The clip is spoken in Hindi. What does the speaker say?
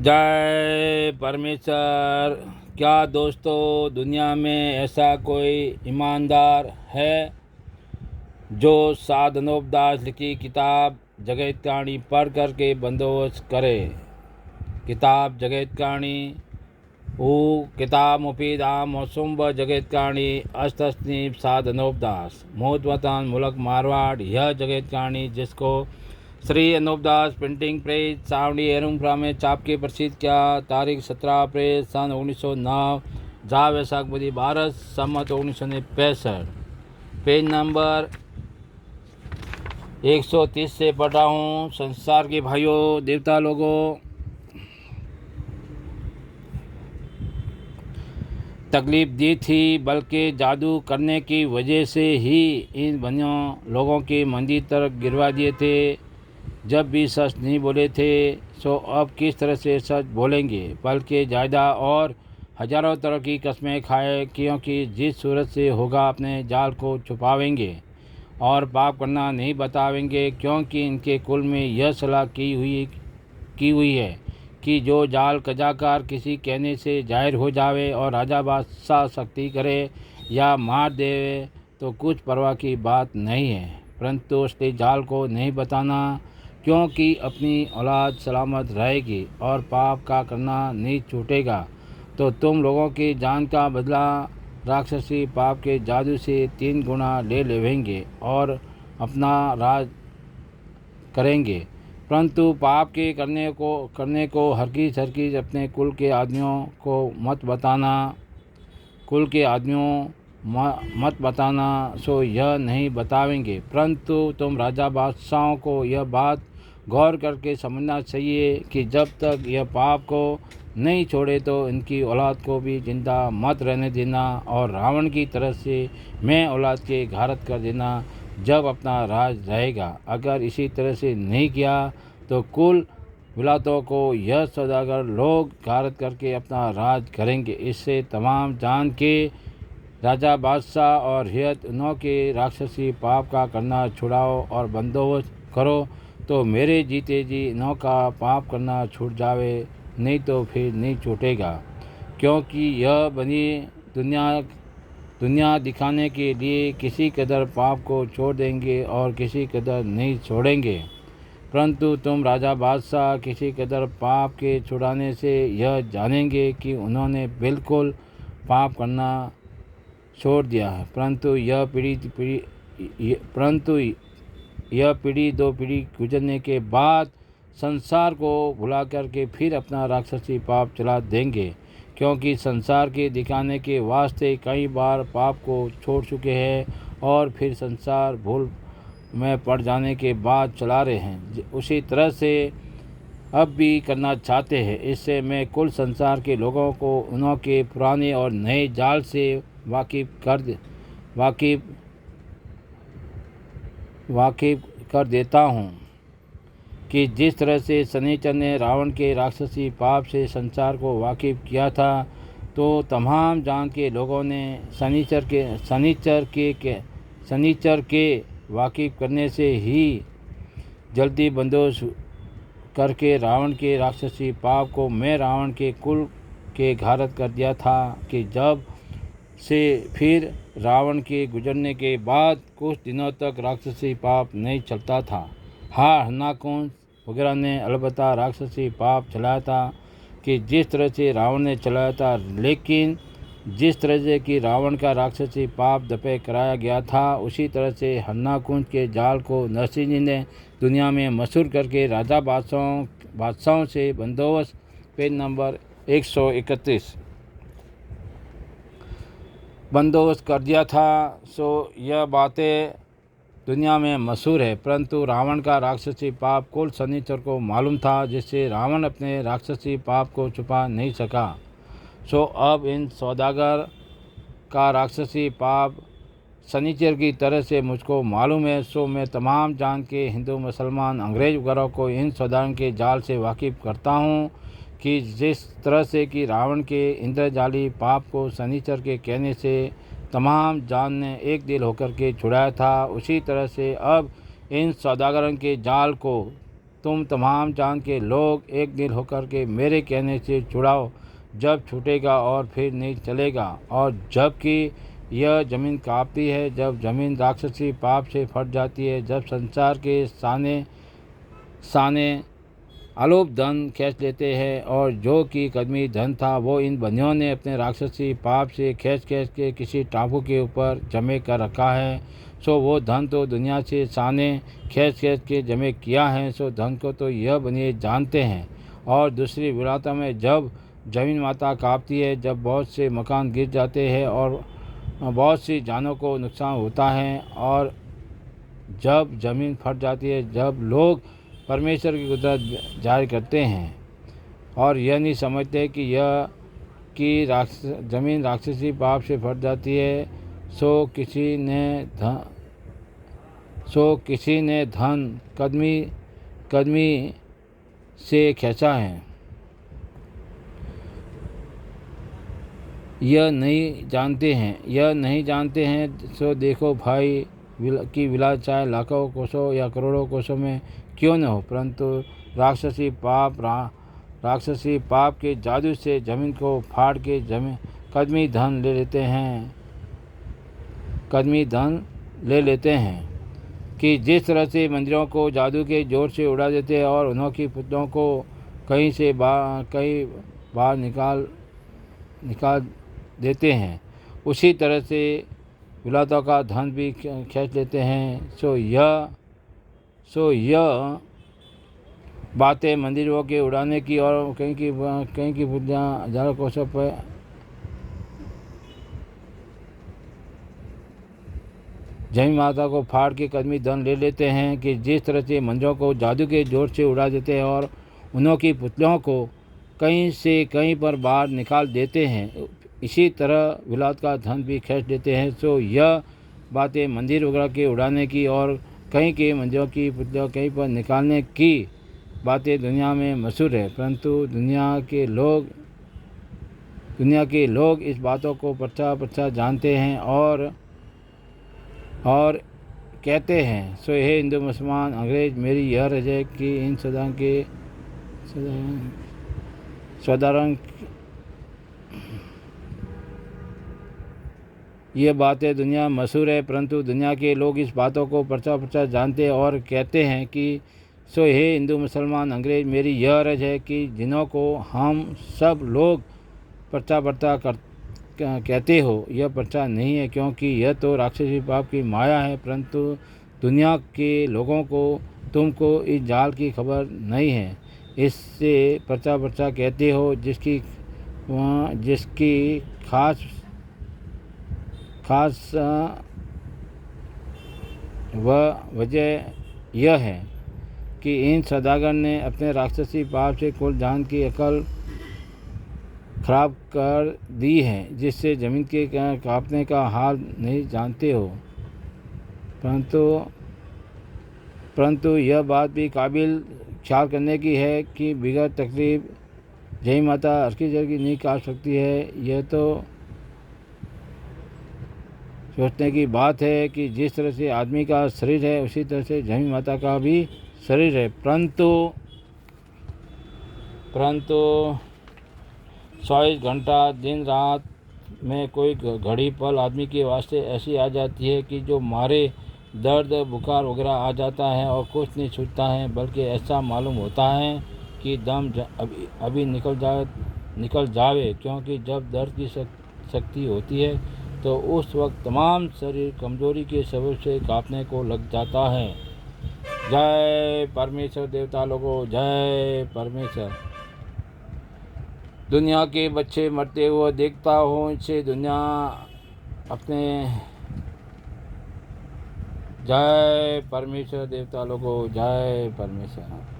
जय परमेश्वर। क्या दोस्तों, दुनिया में ऐसा कोई ईमानदार है जो साधनोपदास लिखी किताब जगत कहानी पढ़ करके बंदोबस्त करे? किताब जगत कहानी वो किताब मुफीद आम मौसुम व जगत कहानी अस्तनीब साधनोपदास मोहतवतान मुल्क मारवाड़। यह जगत कहानी जिसको श्री अनूपदास प्रिंटिंग प्रेस सावड़ी एरुमपुरा में छाप के प्रसिद्ध किया। तारीख 17 अप्रैल सन 1909 जा वैसाख बदी 12 सम्मत 1965। पेज नंबर 130 से पढ़ रहा हूँ। संसार के भाइयों देवता लोगों, तकलीफ दी थी, बल्कि जादू करने की वजह से ही इन बनियों लोगों की मंदिर तरफ गिरवा दिए थे। जब भी सच नहीं बोले थे सो अब किस तरह से सच बोलेंगे, बल्कि ज़्यादा और हजारों तरह की कस्में खाए, क्योंकि जिस सूरत से होगा अपने जाल को छुपावेंगे और पाप करना नहीं बतावेंगे, क्योंकि इनके कुल में यह सलाह की हुई है कि जो जाल कजाकार किसी कहने से जाहिर हो जावे और राजा बादशाह सख्ती करे या मार दे तो कुछ परवाह की बात नहीं है, परंतु उसके जाल को नहीं बताना, क्योंकि अपनी औलाद सलामत रहेगी और पाप का करना नहीं छूटेगा। तो तुम लोगों की जान का बदला राक्षसी पाप के जादू से 3 गुना ले लेवेंगे और अपना राज करेंगे, परंतु पाप के करने को हरगिज अपने कुल के आदमियों को मत बताना। कुल के आदमियों मत बताना सो यह नहीं बतावेंगे, परंतु तुम राजा बादशाहों को यह बात गौर करके समझना चाहिए कि जब तक यह पाप को नहीं छोड़े तो इनकी औलाद को भी जिंदा मत रहने देना और रावण की तरफ से मैं औलाद के घारत कर देना जब अपना राज रहेगा। अगर इसी तरह से नहीं किया तो कुल विलातों को यह सौदागर लोग घारत करके अपना राज करेंगे। इससे तमाम जान के राजा बादशाह और हियत उन्हों के राक्षसी पाप का करना छुड़ाओ और बंदोबस्त करो, तो मेरे जीते जी इन्हों का पाप करना छूट जावे, नहीं तो फिर नहीं छूटेगा, क्योंकि यह बनी दुनिया दिखाने के लिए किसी कदर पाप को छोड़ देंगे और किसी कदर नहीं छोड़ेंगे, परंतु तुम राजा बादशाह किसी कदर पाप के छुड़ाने से यह जानेंगे कि उन्होंने बिल्कुल पाप करना छोड़ दिया है, परंतु यह पीढ़ी 2 पीढ़ी गुजरने के बाद संसार को भुला करके फिर अपना राक्षसी पाप चला देंगे, क्योंकि संसार के दिखाने के वास्ते कई बार पाप को छोड़ चुके हैं और फिर संसार भूल में पड़ जाने के बाद चला रहे हैं। उसी तरह से अब भी करना चाहते हैं। इससे मैं कुल संसार के लोगों को उन्हों के पुराने और नए जाल से वाकिफ कर देता हूँ कि जिस तरह से शनिचर ने रावण के राक्षसी पाप से संसार को वाकिफ किया था, तो तमाम जान के लोगों ने शनिचर के वाकिफ करने से ही जल्दी बंदोबस्त करके रावण के राक्षसी पाप को मैं रावण के कुल के घारत कर दिया था कि जब से फिर रावण के गुजरने के बाद कुछ दिनों तक राक्षसी पाप नहीं चलता था। हाँ, हन्नाकुंज वगैरह ने अलबत्ता राक्षसी पाप चलाया था कि जिस तरह से रावण ने चलाया था, लेकिन जिस तरह से कि रावण का राक्षसी पाप दफे कराया गया था, उसी तरह से हन्नाकुंज के जाल को नरसिंह जी ने दुनिया में मशहूर करके राजा बादशाहों से बंदोबस्त पेज नंबर 131 बंदोबस्त कर दिया था। सो यह बातें दुनिया में मशहूर है, परंतु रावण का राक्षसी पाप कुल शनिचर को मालूम था, जिससे रावण अपने राक्षसी पाप को छुपा नहीं सका। सो अब इन सौदागर का राक्षसी पाप शनिचर की तरह से मुझको मालूम है। सो मैं तमाम जान के हिंदू मुसलमान अंग्रेज वगैरह को इन सौदागर के जाल से वाकिफ़ करता हूँ कि जिस तरह से कि रावण के इंद्रजाली पाप को शनिचर के कहने से तमाम जान ने एक दिल होकर के छुड़ाया था, उसी तरह से अब इन सौदागरों के जाल को तुम तमाम चांद के लोग एक दिल होकर के मेरे कहने से छुड़ाओ, जब छूटेगा और फिर नहीं चलेगा। और जबकि यह ज़मीन काँपती है, जब ज़मीन राक्षसी पाप से फट जाती है, जब संसार के साने साने अलोप धन खींच लेते हैं, और जो कि कदमी धन था वो इन बंदियों ने अपने राक्षसी पाप से खींच खींच के किसी टापू के ऊपर जमे कर रखा है। सो वो धन तो दुनिया से साने खींच खींच के जमे किया है, सो धन को तो यह बनिए जानते हैं। और दूसरी विरासत में जब जमीन माता काँपती है, जब बहुत से मकान गिर जाते हैं और बहुत सी जानों को नुकसान होता है, और जब ज़मीन फट जाती है, जब लोग परमेश्वर की कुदरत जाहिर करते हैं और यह नहीं समझते कि यह कि ज़मीन राक्षसी पाप से फट जाती है, सो किसी ने धन कदमी कदमी से खींचा है। यह नहीं जानते हैं। सो देखो भाई की विलास चाहे लाखों कोसों या करोड़ों कोसों में क्यों न हो, परंतु राक्षसी पाप के जादू से जमीन को फाड़ के कदमी धन ले लेते हैं कि जिस तरह से मंदिरों को जादू के जोर से उड़ा देते हैं और उन्हों की पुतलों को कहीं बाहर निकाल देते हैं, उसी तरह से विलातों का धन भी खींच लेते हैं। सो यह बातें मंदिरों के उड़ाने की और कहीं की बुद्धियाँ हजारों कोसों पर जमीन माता को फाड़ के कदमी धन ले लेते हैं कि जिस तरह से मंदिरों को जादू के जोर से उड़ा देते हैं और उन्हों की पुतलों को कहीं से कहीं पर बाहर निकाल देते हैं, इसी तरह विलात का धन भी खींच लेते हैं। सो यह बातें मंदिर वगैरह के उड़ाने की और कहीं के मंदिरों की पुतलियों कहीं पर निकालने की बातें दुनिया में मशहूर है, परंतु दुनिया के लोग इस बातों को पच्चा जानते हैं और कहते हैं। सो हे हिंदू मुसलमान अंग्रेज, मेरी यह रज है कि इन साधारण ये बातें दुनिया मशहूर है, परंतु दुनिया के लोग इस बातों को पच्चा जानते और कहते हैं कि सो हे हिंदू मुसलमान अंग्रेज, मेरी यह अर्ज है कि जिन्हों को हम सब लोग पर्चा कहते हो, यह पर्चा नहीं है, क्योंकि यह तो राक्षसी पाप की माया है, परंतु दुनिया के लोगों को तुमको इस जाल की खबर नहीं है। इससे पर्चा कहते हो जिसकी खास वजह यह है कि इन सौदागर ने अपने राक्षसी पाप से कुल जान की अकल खराब कर दी है, जिससे ज़मीन के कांपने का हाल नहीं जानते हो। परंतु यह बात भी काबिल ख्याल करने की है कि बिगड़ तकलीफ जय माता हरकी जरगी नहीं काट सकती है। यह तो सोचने की बात है कि जिस तरह से आदमी का शरीर है उसी तरह से जय माता का भी शरीर है, परंतु 24 घंटा दिन रात में कोई घड़ी पल आदमी के वास्ते ऐसी आ जाती है कि जो मारे दर्द बुखार वगैरह आ जाता है और कुछ नहीं छूटता है, बल्कि ऐसा मालूम होता है कि दम अभी निकल जावे, क्योंकि जब दर्द की शक्ति होती है तो उस वक्त तमाम शरीर कमज़ोरी के सबब से कांपने को लग जाता है। जय परमेश्वर देवता लोगों, जय परमेश्वर। दुनिया के बच्चे मरते हुए देखता हूँ, इनसे दुनिया अपने जय परमेश्वर देवता लोगों, जय परमेश्वर।